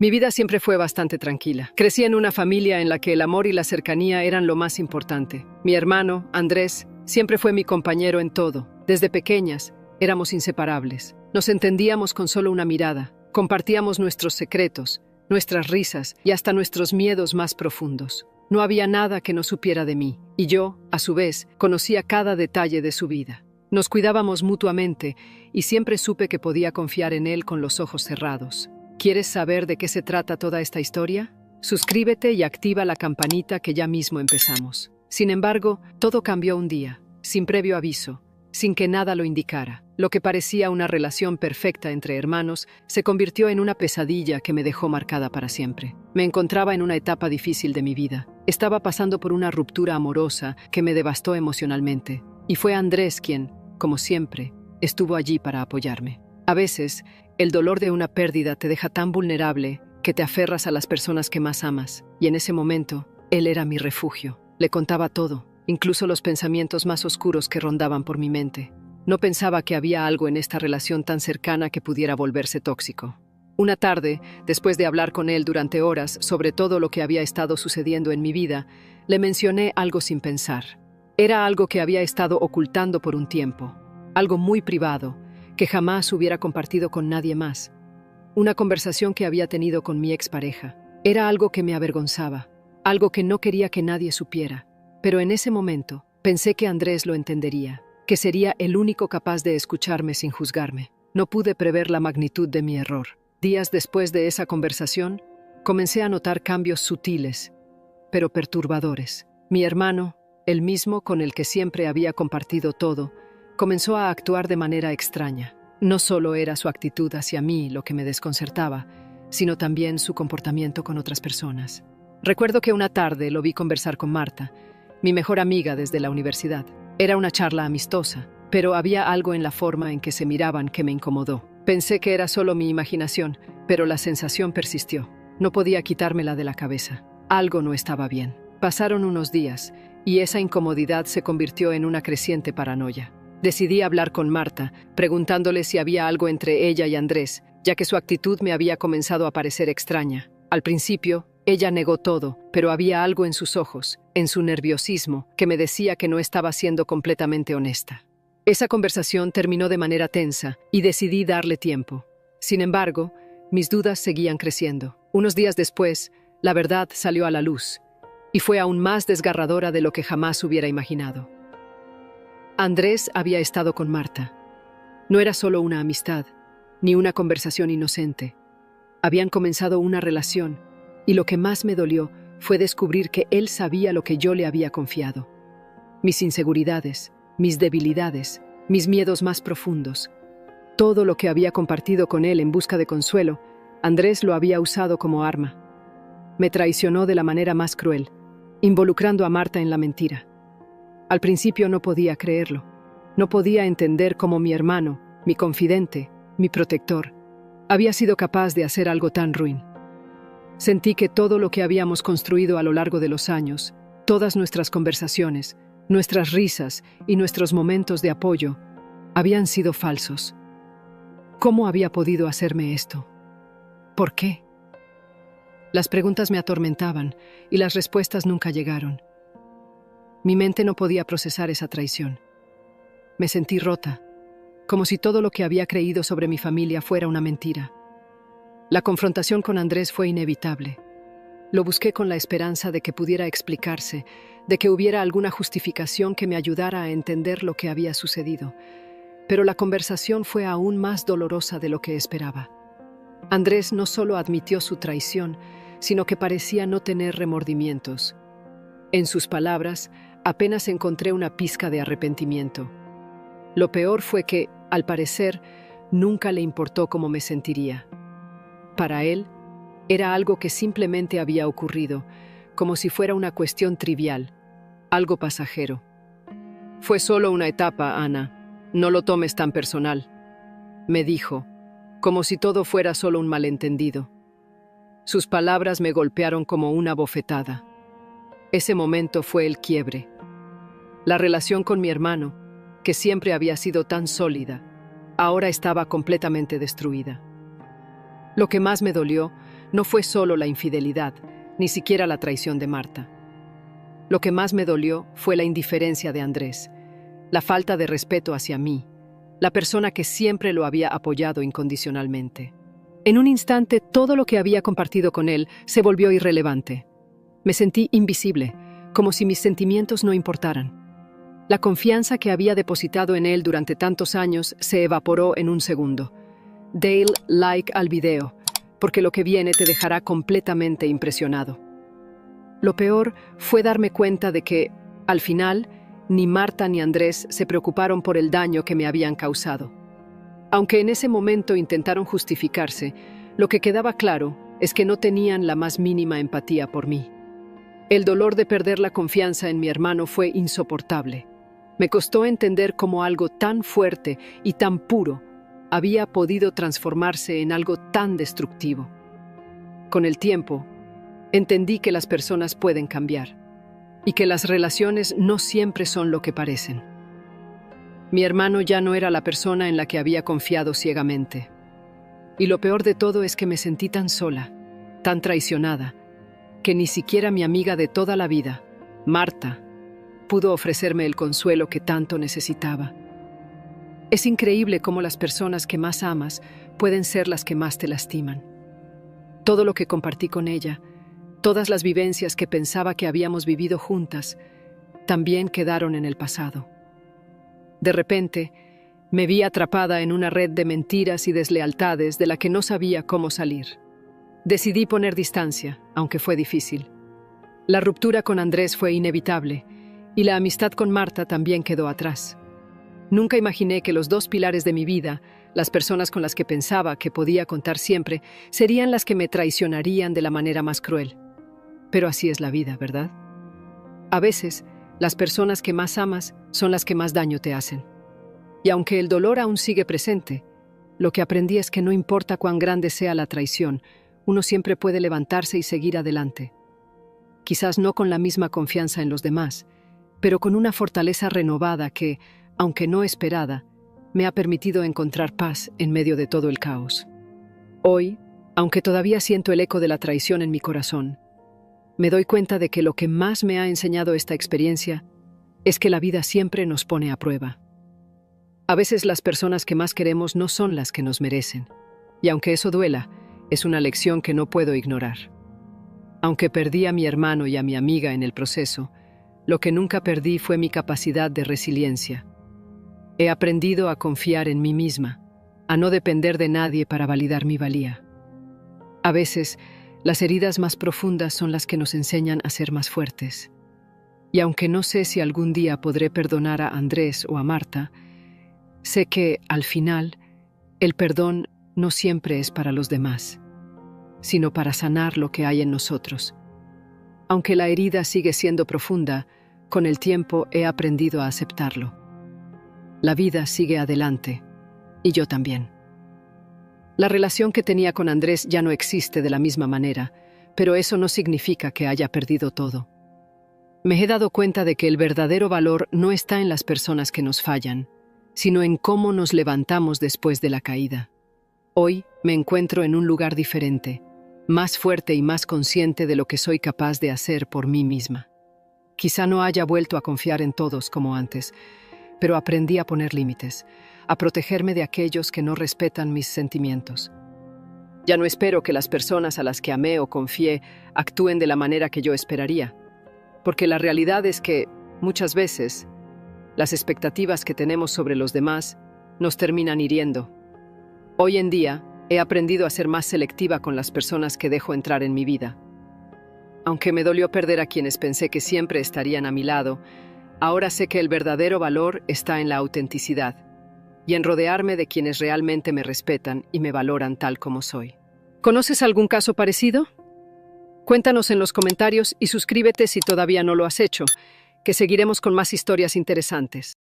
Mi vida siempre fue bastante tranquila. Crecí en una familia en la que el amor y la cercanía eran lo más importante. Mi hermano, Andrés, siempre fue mi compañero en todo. Desde pequeñas, éramos inseparables. Nos entendíamos con solo una mirada. Compartíamos nuestros secretos, nuestras risas y hasta nuestros miedos más profundos. No había nada que no supiera de mí, y yo, a su vez, conocía cada detalle de su vida. Nos cuidábamos mutuamente y siempre supe que podía confiar en él con los ojos cerrados. ¿Quieres saber de qué se trata toda esta historia? Suscríbete y activa la campanita que ya mismo empezamos. Sin embargo, todo cambió un día, sin previo aviso, sin que nada lo indicara. Lo que parecía una relación perfecta entre hermanos se convirtió en una pesadilla que me dejó marcada para siempre. Me encontraba en una etapa difícil de mi vida. Estaba pasando por una ruptura amorosa que me devastó emocionalmente. Y fue Andrés quien, como siempre, estuvo allí para apoyarme. A veces, el dolor de una pérdida te deja tan vulnerable que te aferras a las personas que más amas. Y en ese momento, él era mi refugio. Le contaba todo, incluso los pensamientos más oscuros que rondaban por mi mente. No pensaba que había algo en esta relación tan cercana que pudiera volverse tóxico. Una tarde, después de hablar con él durante horas sobre todo lo que había estado sucediendo en mi vida, le mencioné algo sin pensar. Era algo que había estado ocultando por un tiempo, algo muy privado, que jamás hubiera compartido con nadie más. Una conversación que había tenido con mi expareja. Era algo que me avergonzaba, algo que no quería que nadie supiera. Pero en ese momento, pensé que Andrés lo entendería, que sería el único capaz de escucharme sin juzgarme. No pude prever la magnitud de mi error. Días después de esa conversación, comencé a notar cambios sutiles, pero perturbadores. Mi hermano, el mismo con el que siempre había compartido todo, comenzó a actuar de manera extraña. No solo era su actitud hacia mí lo que me desconcertaba, sino también su comportamiento con otras personas. Recuerdo que una tarde lo vi conversar con Marta, mi mejor amiga desde la universidad. Era una charla amistosa, pero había algo en la forma en que se miraban que me incomodó. Pensé que era solo mi imaginación, pero la sensación persistió. No podía quitármela de la cabeza. Algo no estaba bien. Pasaron unos días, y esa incomodidad se convirtió en una creciente paranoia. Decidí hablar con Marta, preguntándole si había algo entre ella y Andrés, ya que su actitud me había comenzado a parecer extraña. Al principio, ella negó todo, pero había algo en sus ojos, en su nerviosismo, que me decía que no estaba siendo completamente honesta. Esa conversación terminó de manera tensa y decidí darle tiempo. Sin embargo, mis dudas seguían creciendo. Unos días después, la verdad salió a la luz, y fue aún más desgarradora de lo que jamás hubiera imaginado. Andrés había estado con Marta. No era solo una amistad, ni una conversación inocente. Habían comenzado una relación, y lo que más me dolió fue descubrir que él sabía lo que yo le había confiado. Mis inseguridades, mis debilidades, mis miedos más profundos. Todo lo que había compartido con él en busca de consuelo, Andrés lo había usado como arma. Me traicionó de la manera más cruel, involucrando a Marta en la mentira. Al principio no podía creerlo. No podía entender cómo mi hermano, mi confidente, mi protector, había sido capaz de hacer algo tan ruin. Sentí que todo lo que habíamos construido a lo largo de los años, todas nuestras conversaciones, nuestras risas y nuestros momentos de apoyo, habían sido falsos. ¿Cómo había podido hacerme esto? ¿Por qué? Las preguntas me atormentaban y las respuestas nunca llegaron. Mi mente no podía procesar esa traición. Me sentí rota, como si todo lo que había creído sobre mi familia fuera una mentira. La confrontación con Andrés fue inevitable. Lo busqué con la esperanza de que pudiera explicarse, de que hubiera alguna justificación que me ayudara a entender lo que había sucedido. Pero la conversación fue aún más dolorosa de lo que esperaba. Andrés no solo admitió su traición, sino que parecía no tener remordimientos. En sus palabras, apenas encontré una pizca de arrepentimiento. Lo peor fue que, al parecer, nunca le importó cómo me sentiría. Para él, era algo que simplemente había ocurrido, como si fuera una cuestión trivial, algo pasajero. Fue solo una etapa, Ana. No lo tomes tan personal, me dijo, como si todo fuera solo un malentendido. Sus palabras me golpearon como una bofetada. Ese momento fue el quiebre. La relación con mi hermano, que siempre había sido tan sólida, ahora estaba completamente destruida. Lo que más me dolió No fue solo la infidelidad, ni siquiera la traición de Marta. Lo que más me dolió fue la indiferencia de Andrés, la falta de respeto hacia mí, la persona que siempre lo había apoyado incondicionalmente. En un instante, todo lo que había compartido con él se volvió irrelevante. Me sentí invisible, como si mis sentimientos no importaran. La confianza que había depositado en él durante tantos años se evaporó en un segundo. Dale like al video, porque lo que viene te dejará completamente impresionado. Lo peor fue darme cuenta de que, al final, ni Marta ni Andrés se preocuparon por el daño que me habían causado. Aunque en ese momento intentaron justificarse, lo que quedaba claro es que no tenían la más mínima empatía por mí. El dolor de perder la confianza en mi hermano fue insoportable. Me costó entender cómo algo tan fuerte y tan puro había podido transformarse en algo tan destructivo. Con el tiempo, entendí que las personas pueden cambiar y que las relaciones no siempre son lo que parecen. Mi hermano ya no era la persona en la que había confiado ciegamente. Y lo peor de todo es que me sentí tan sola, tan traicionada, que ni siquiera mi amiga de toda la vida, Marta, pudo ofrecerme el consuelo que tanto necesitaba. Es increíble cómo las personas que más amas pueden ser las que más te lastiman. Todo lo que compartí con ella, todas las vivencias que pensaba que habíamos vivido juntas, también quedaron en el pasado. De repente, me vi atrapada en una red de mentiras y deslealtades de la que no sabía cómo salir. Decidí poner distancia, aunque fue difícil. La ruptura con Andrés fue inevitable, y la amistad con Marta también quedó atrás. Nunca imaginé que los dos pilares de mi vida, las personas con las que pensaba que podía contar siempre, serían las que me traicionarían de la manera más cruel. Pero así es la vida, ¿verdad? A veces, las personas que más amas son las que más daño te hacen. Y aunque el dolor aún sigue presente, lo que aprendí es que no importa cuán grande sea la traición, uno siempre puede levantarse y seguir adelante. Quizás no con la misma confianza en los demás, pero con una fortaleza renovada que, aunque no esperada, me ha permitido encontrar paz en medio de todo el caos. Hoy, aunque todavía siento el eco de la traición en mi corazón, me doy cuenta de que lo que más me ha enseñado esta experiencia es que la vida siempre nos pone a prueba. A veces las personas que más queremos no son las que nos merecen, y aunque eso duela, es una lección que no puedo ignorar. Aunque perdí a mi hermano y a mi amiga en el proceso, lo que nunca perdí fue mi capacidad de resiliencia. He aprendido a confiar en mí misma, a no depender de nadie para validar mi valía. A veces, las heridas más profundas son las que nos enseñan a ser más fuertes. Y aunque no sé si algún día podré perdonar a Andrés o a Marta, sé que, al final, el perdón no siempre es para los demás, sino para sanar lo que hay en nosotros. Aunque la herida sigue siendo profunda, con el tiempo he aprendido a aceptarlo. La vida sigue adelante, y yo también. La relación que tenía con Andrés ya no existe de la misma manera, pero eso no significa que haya perdido todo. Me he dado cuenta de que el verdadero valor no está en las personas que nos fallan, sino en cómo nos levantamos después de la caída. Hoy me encuentro en un lugar diferente, más fuerte y más consciente de lo que soy capaz de hacer por mí misma. Quizá no haya vuelto a confiar en todos como antes, pero aprendí a poner límites, a protegerme de aquellos que no respetan mis sentimientos. Ya no espero que las personas a las que amé o confié actúen de la manera que yo esperaría, porque la realidad es que, muchas veces, las expectativas que tenemos sobre los demás nos terminan hiriendo. Hoy en día, he aprendido a ser más selectiva con las personas que dejo entrar en mi vida. Aunque me dolió perder a quienes pensé que siempre estarían a mi lado, ahora sé que el verdadero valor está en la autenticidad y en rodearme de quienes realmente me respetan y me valoran tal como soy. ¿Conoces algún caso parecido? Cuéntanos en los comentarios y suscríbete si todavía no lo has hecho, que seguiremos con más historias interesantes.